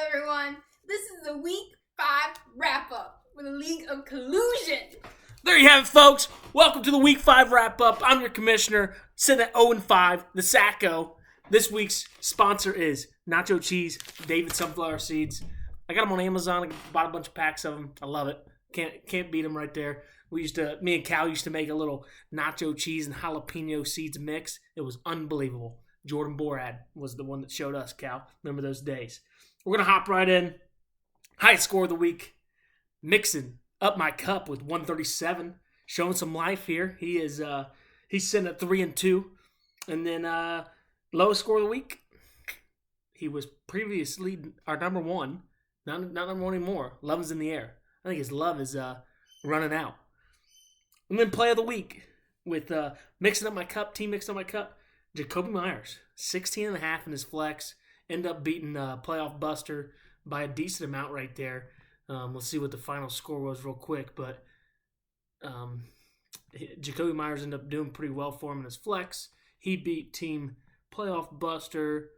everyone? This is the Week 5 wrap-up for the League of Collusion. There you have it, folks. Welcome to the Week 5 wrap-up. I'm your commissioner, sitting at 0-5, the Sacco. This week's sponsor is Nacho Cheese, David Sunflower Seeds. I got them on Amazon. I bought a bunch of packs of them. I love it. Can't beat them right there. Me and Cal used to make a little nacho cheese and jalapeno seeds mix. It was unbelievable. Jordan Borad was the one that showed us, Cal. Remember those days. We're going to hop right in. Highest score of the week. Mixon up my cup with 137. Showing some life here. He's sitting at 3-2. And then lowest score of the week. He was previously our number one. Not number one anymore. Love is in the air. I think his love is running out. And then play of the week with mixing up my cup, team mixing up my cup. Jacoby Myers, 16.5 in his flex. End up beating playoff buster by a decent amount right there. Let's see what the final score was real quick. But Jacoby Myers ended up doing pretty well for him in his flex. He beat team playoff buster.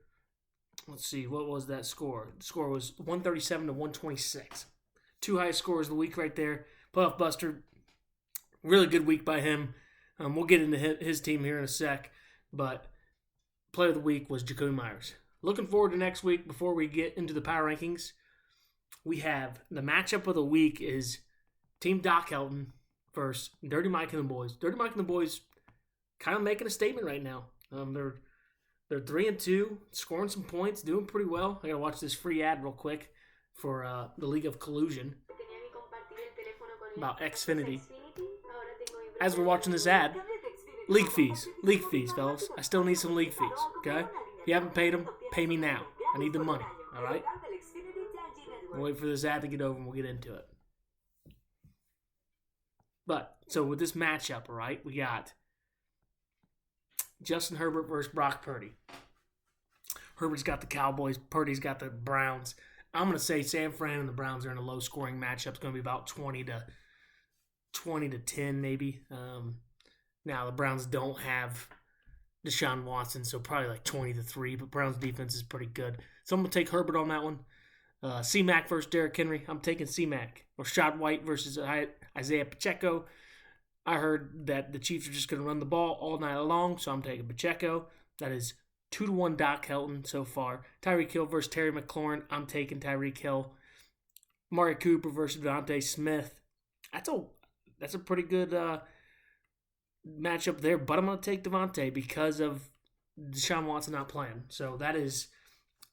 Let's see, what was that score? The score was 137 to 126. Two highest scores of the week right there. Playoff buster, really good week by him. We'll get into his team here in a sec. But player of the week was Jacoby Myers. Looking forward to next week. Before we get into the power rankings, we have the matchup of the week is Team Doc Helton versus Dirty Mike and the Boys. Dirty Mike and the Boys kind of making a statement right now. They're 3-2, scoring some points, doing pretty well. I gotta watch this free ad real quick for the League of Collusion about Xfinity. As we're watching this ad, league fees, fellas. I still need some league fees, okay? If you haven't paid them, pay me now. I need the money, all right? We'll wait for this ad to get over and we'll get into it. But, so with this matchup, all right, we got Justin Herbert versus Brock Purdy. Herbert's got the Cowboys. Purdy's got the Browns. I'm going to say San Fran and the Browns are in a low-scoring matchup. It's going to be about 20 to 10 maybe. Now, the Browns don't have Deshaun Watson, so probably like 20-3, but Browns' defense is pretty good. So I'm going to take Herbert on that one. C-Mac versus Derrick Henry. I'm taking C-Mac. Rashad White versus Isaiah Pacheco. I heard that the Chiefs are just going to run the ball all night long, so I'm taking Pacheco. That is 2-1 Doc Helton so far. Tyreek Hill versus Terry McLaurin. I'm taking Tyreek Hill. Amari Cooper versus Devontae Smith. That's a pretty good matchup there, but I'm going to take Devontae because of Deshaun Watson not playing. So that is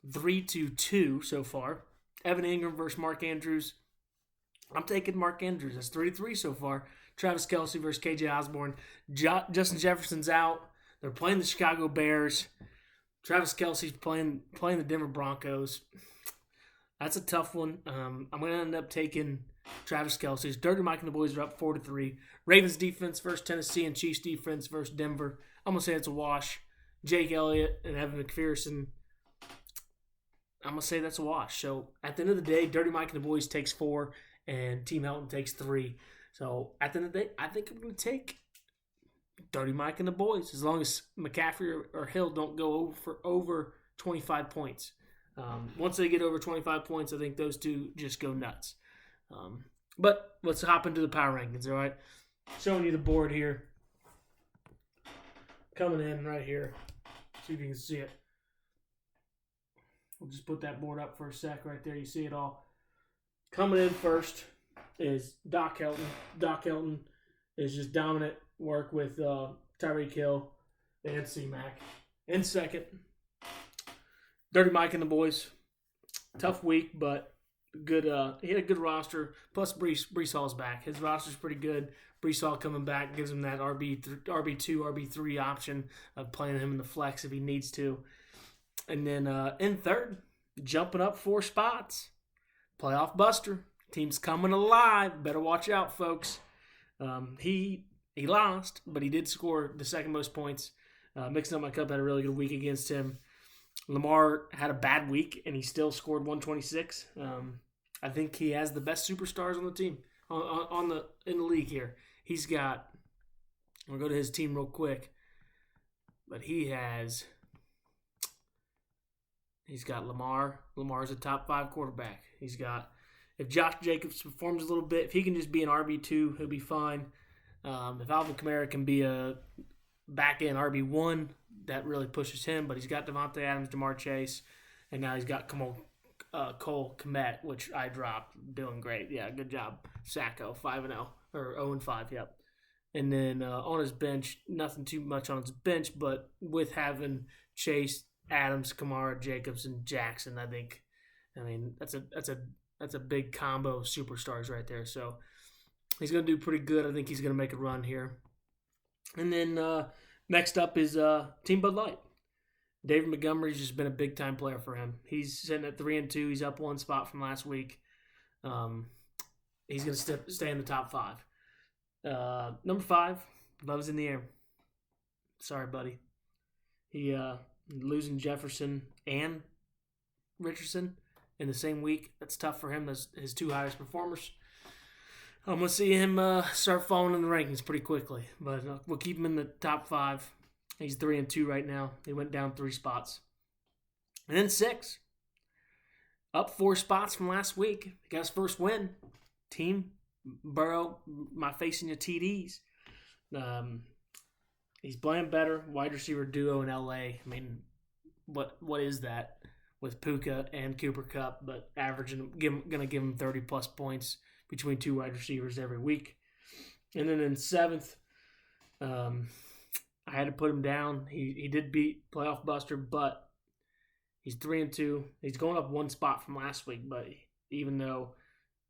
3-2 so far. Evan Ingram versus Mark Andrews. I'm taking Mark Andrews. That's 3-3 so far. Travis Kelce versus KJ Osborne. Justin Jefferson's out. They're playing the Chicago Bears. Travis Kelce's playing the Denver Broncos. That's a tough one. I'm going to end up taking Travis Kelce's. Dirty Mike and the Boys are up 4-3. Ravens defense versus Tennessee and Chiefs defense versus Denver. I'm going to say it's a wash. Jake Elliott and Evan McPherson. I'm going to say that's a wash. So at the end of the day, Dirty Mike and the Boys takes 4 and Team Helton takes 3. So, at the end of the day, I think I'm going to take Dirty Mike and the Boys, as long as McCaffrey or Hill don't go over 25 points. Once they get over 25 points, I think those two just go nuts. But let's hop into the power rankings, all right? Showing you the board here. Coming in right here. See if you can see it. We'll just put that board up for a sec right there. You see it all. Coming in first is Doc Helton. Doc Helton is just dominant work with Tyreek Hill and C-Mac. In second, Dirty Mike and the Boys. Tough week, but good. He had a good roster. Plus, Brees Hall's back. His roster's pretty good. Brees Hall coming back gives him that RB2, RB3 option of playing him in the flex if he needs to. And then in third, jumping up 4 spots, playoff buster. Team's coming alive. Better watch out, folks. He lost, but he did score the second most points. Mixing Up My Cup had a really good week against him. Lamar had a bad week, and he still scored 126. I think he has the best superstars on the team, in the league here. He's got, I'll go to his team real quick, but he has He's got Lamar. Lamar's a top 5 quarterback. He's got, if Josh Jacobs performs a little bit, if he can just be an RB2, he'll be fine. If Alvin Kamara can be a back-end RB1, that really pushes him. But he's got Devontae Adams, Jamar Chase, and now he's got Cole Kmet, which I dropped. Doing great. Yeah, good job. Sacco, 5-0. Or 0-5, yep. And then on his bench, nothing too much on his bench, but with having Chase, Adams, Kamara, Jacobs, and Jackson, I mean that's a big combo of superstars right there. So he's going to do pretty good. I think he's going to make a run here. And then next up is Team Bud Light. David Montgomery's just been a big time player for him. He's sitting at 3-2. He's up 1 spot from last week. He's going to stay in the top 5. Number 5, Love's in the air. Sorry, buddy. He losing Jefferson and Richardson in the same week. That's tough for him. That's his 2 highest performers. I'm going to see him start falling in the rankings pretty quickly. But we'll keep him in the top 5. He's 3-2 right now. He went down 3 spots. And then 6. Up 4 spots from last week. He got his first win. Team Burrow, my facing your TDs. He's playing better. Wide receiver duo in LA. I mean, what is that with Puka and Cooper Kupp? But averaging, going to give him 30-plus points between 2 wide receivers every week. And then in 7th, I had to put him down. He did beat Playoff Buster, but he's 3-2. He's going up 1 spot from last week, but even though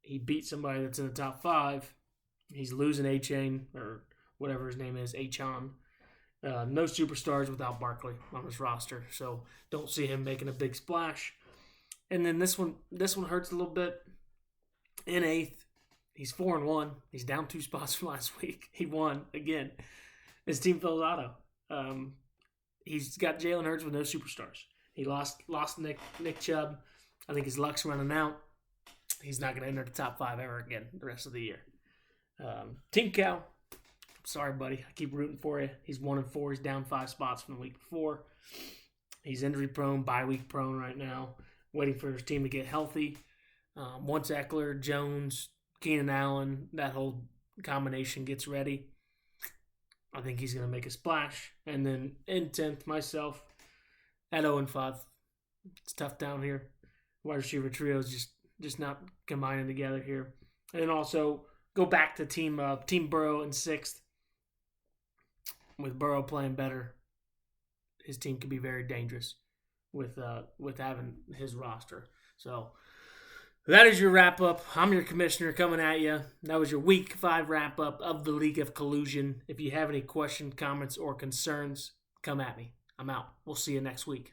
he beat somebody that's in the top 5, he's losing A-Chain, or whatever his name is, A-Chan. No superstars without Barkley on his roster, so don't see him making a big splash. And then this one hurts a little bit. In 8th, he's 4-1. He's down 2 spots from last week. He won again. His team Phil's Auto. He's got Jalen Hurts with no superstars. He lost Nick Chubb. I think his luck's running out. He's not going to enter the top 5 ever again the rest of the year. Team Cal. Sorry, buddy. I keep rooting for you. He's 1-4. He's down 5 spots from the week before. He's injury prone, bye week prone right now. Waiting for his team to get healthy. Once Eckler, Jones, Keenan Allen, that whole combination gets ready, I think he's going to make a splash. And then in 10th, myself at 0-5. It's tough down here. Wide receiver trio is just not combining together here. And then also go back to Team Burrow in 6th. With Burrow playing better, his team could be very dangerous with having his roster. So that is your wrap-up. I'm your commissioner coming at you. That was your Week 5 wrap-up of the League of Collusion. If you have any questions, comments, or concerns, come at me. I'm out. We'll see you next week.